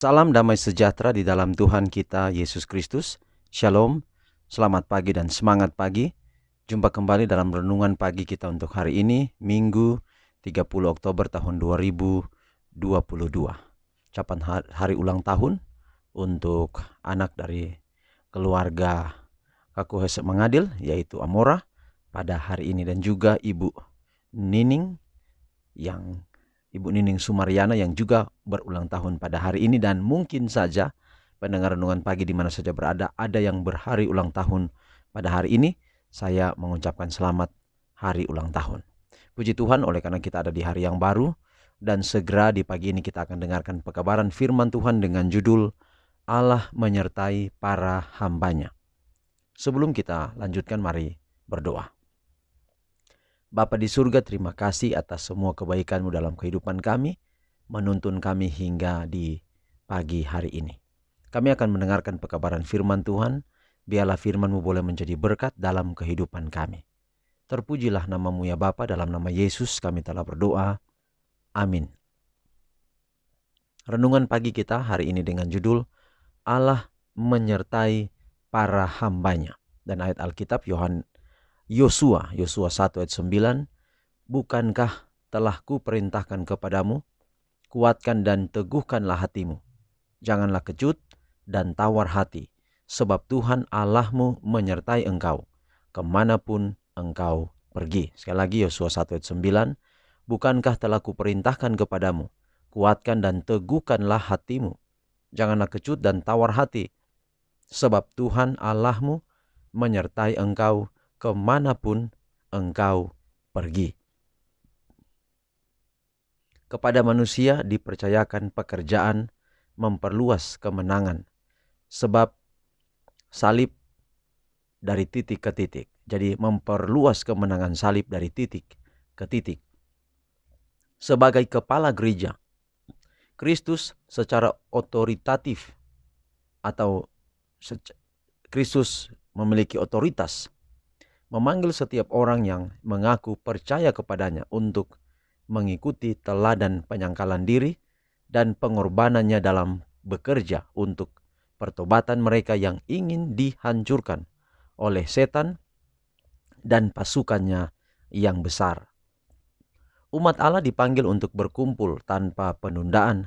Salam damai sejahtera di dalam Tuhan kita Yesus Kristus. Shalom, selamat pagi dan semangat pagi. Jumpa kembali dalam renungan pagi kita untuk hari ini, Minggu 30 Oktober tahun 2022. Ucapan hari ulang tahun untuk anak dari keluarga Kaku Hesek Mengadil, yaitu Amora, pada hari ini. Dan juga Ibu Nining Sumariana yang juga berulang tahun pada hari ini. Dan mungkin saja pendengar renungan pagi di mana saja berada, ada yang berhari ulang tahun pada hari ini. Saya mengucapkan selamat hari ulang tahun. Puji Tuhan, oleh karena kita ada di hari yang baru, dan segera di pagi ini kita akan dengarkan pekabaran firman Tuhan dengan judul Allah menyertai para hambanya. Sebelum kita lanjutkan, mari berdoa. Bapa di surga, terima kasih atas semua kebaikan-Mu dalam kehidupan kami, menuntun kami hingga di pagi hari ini. Kami akan mendengarkan pekabaran firman Tuhan. Biarlah firman-Mu boleh menjadi berkat dalam kehidupan kami. Terpujilah nama-Mu ya Bapa, dalam nama Yesus kami telah berdoa. Amin. Renungan pagi kita hari ini dengan judul Allah menyertai para hambanya. Dan ayat Alkitab Yosua 1 ayat 9, bukankah telah kuperintahkan kepadamu, kuatkan dan teguhkanlah hatimu, janganlah kecut dan tawar hati, sebab Tuhan Allahmu menyertai engkau kemanapun engkau pergi. Sekali lagi Yosua 1 ayat 9, bukankah telah kuperintahkan kepadamu, kuatkan dan teguhkanlah hatimu, janganlah kecut dan tawar hati, sebab Tuhan Allahmu menyertai engkau kemanapun engkau pergi. Kepada manusia dipercayakan pekerjaan memperluas kemenangan, sebab salib dari titik ke titik. Jadi memperluas kemenangan salib dari titik ke titik. Sebagai kepala gereja, Kristus secara otoritatif atau Kristus memiliki otoritas memanggil setiap orang yang mengaku percaya kepadanya untuk mengikuti teladan penyangkalan diri dan pengorbanannya dalam bekerja untuk pertobatan mereka yang ingin dihancurkan oleh setan dan pasukannya yang besar. Umat Allah dipanggil untuk berkumpul tanpa penundaan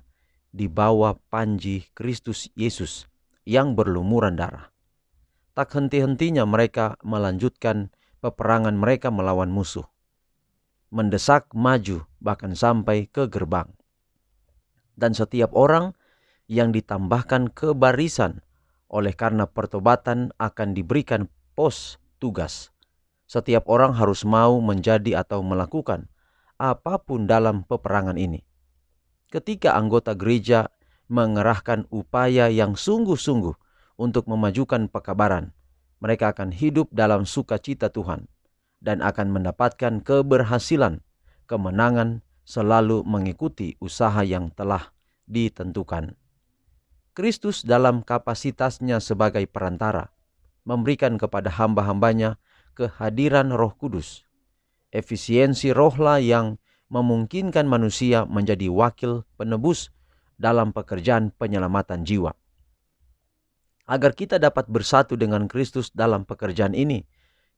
di bawah panji Kristus Yesus yang berlumuran darah. Tak henti-hentinya mereka melanjutkan peperangan mereka melawan musuh, mendesak maju bahkan sampai ke gerbang. Dan setiap orang yang ditambahkan ke barisan oleh karena pertobatan akan diberikan pos tugas. Setiap orang harus mau menjadi atau melakukan apapun dalam peperangan ini. Ketika anggota gereja mengerahkan upaya yang sungguh-sungguh untuk memajukan pekabaran, mereka akan hidup dalam sukacita Tuhan dan akan mendapatkan keberhasilan, kemenangan selalu mengikuti usaha yang telah ditentukan. Kristus dalam kapasitasnya sebagai perantara memberikan kepada hamba-hambanya kehadiran Roh Kudus. Efisiensi rohlah yang memungkinkan manusia menjadi wakil penebus dalam pekerjaan penyelamatan jiwa. Agar kita dapat bersatu dengan Kristus dalam pekerjaan ini,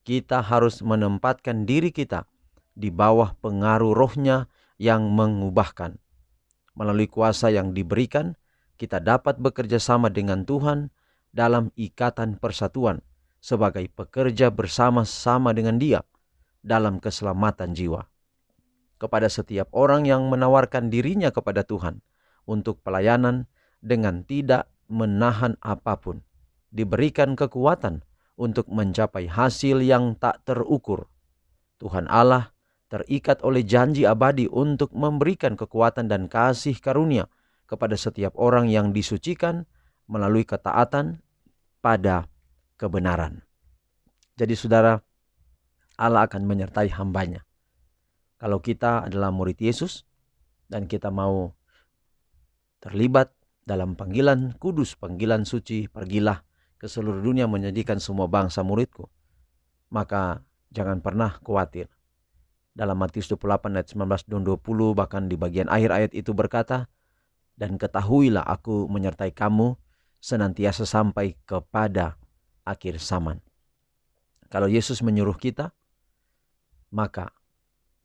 kita harus menempatkan diri kita di bawah pengaruh rohnya yang mengubahkan. Melalui kuasa yang diberikan, kita dapat bekerja sama dengan Tuhan dalam ikatan persatuan sebagai pekerja bersama-sama dengan Dia dalam keselamatan jiwa. Kepada setiap orang yang menawarkan dirinya kepada Tuhan untuk pelayanan dengan tidak menahan apapun, diberikan kekuatan untuk mencapai hasil yang tak terukur. Tuhan Allah terikat oleh janji abadi untuk memberikan kekuatan dan kasih karunia kepada setiap orang yang disucikan melalui ketaatan pada kebenaran. Jadi saudara, Allah akan menyertai hambanya. Kalau kita adalah murid Yesus dan kita mau terlibat dalam panggilan kudus, panggilan suci, pergilah ke seluruh dunia menjadikan semua bangsa muridku, maka jangan pernah khawatir. Dalam Matius 28 ayat 19 dan 20 bahkan di bagian akhir ayat itu berkata, Dan ketahuilah aku menyertai kamu senantiasa sampai kepada akhir zaman. Kalau Yesus menyuruh kita, maka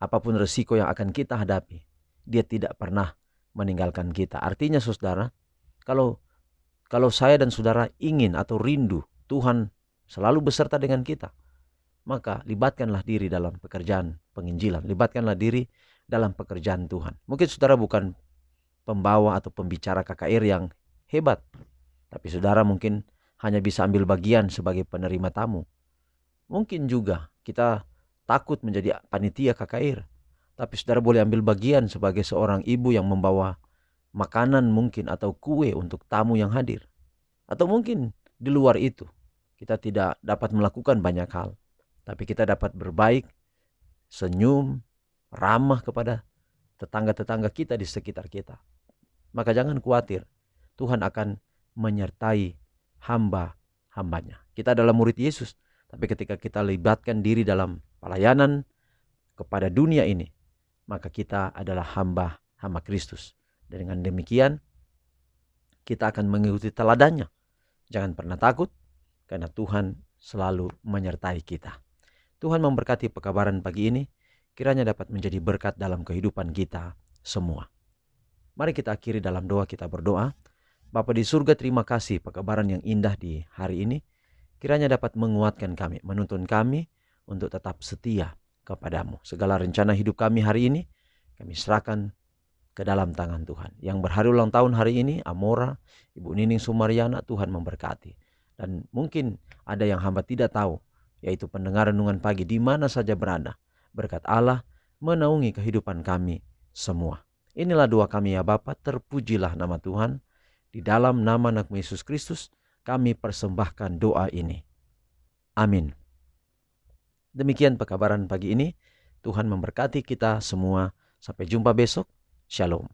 apapun resiko yang akan kita hadapi, dia tidak pernah meninggalkan kita. Artinya saudara, kalau saya dan saudara ingin atau rindu Tuhan selalu beserta dengan kita, maka libatkanlah diri dalam pekerjaan penginjilan. Libatkanlah diri dalam pekerjaan Tuhan. Mungkin saudara bukan pembawa atau pembicara KKR yang hebat, tapi saudara mungkin hanya bisa ambil bagian sebagai penerima tamu. Mungkin juga kita takut menjadi panitia KKR, tapi saudara boleh ambil bagian sebagai seorang ibu yang membawa makanan mungkin atau kue untuk tamu yang hadir. Atau mungkin di luar itu kita tidak dapat melakukan banyak hal, tapi kita dapat berbaik, senyum, ramah kepada tetangga-tetangga kita di sekitar kita. Maka jangan khawatir, Tuhan akan menyertai hamba-hambanya. Kita adalah murid Yesus, tapi ketika kita libatkan diri dalam pelayanan kepada dunia ini, maka kita adalah hamba Kristus. Dan dengan demikian, kita akan mengikuti teladannya. Jangan pernah takut, karena Tuhan selalu menyertai kita. Tuhan memberkati pekabaran pagi ini, kiranya dapat menjadi berkat dalam kehidupan kita semua. Mari kita akhiri dalam doa, kita berdoa. Bapa di surga, terima kasih pekabaran yang indah di hari ini. Kiranya dapat menguatkan kami, menuntun kami untuk tetap setia kepadamu. Segala rencana hidup kami hari ini, kami serahkan ke dalam tangan Tuhan. Yang berhari ulang tahun hari ini, Amora, Ibu Nining Sumariana, Tuhan memberkati. Dan mungkin ada yang hamba tidak tahu, yaitu pendengar renungan pagi di mana saja berada. Berkat Allah menaungi kehidupan kami semua. Inilah doa kami ya Bapa, terpujilah nama Tuhan. Di dalam nama anak Yesus Kristus kami persembahkan doa ini. Amin. Demikian pekabaran pagi ini. Tuhan memberkati kita semua. Sampai jumpa besok. Shalom.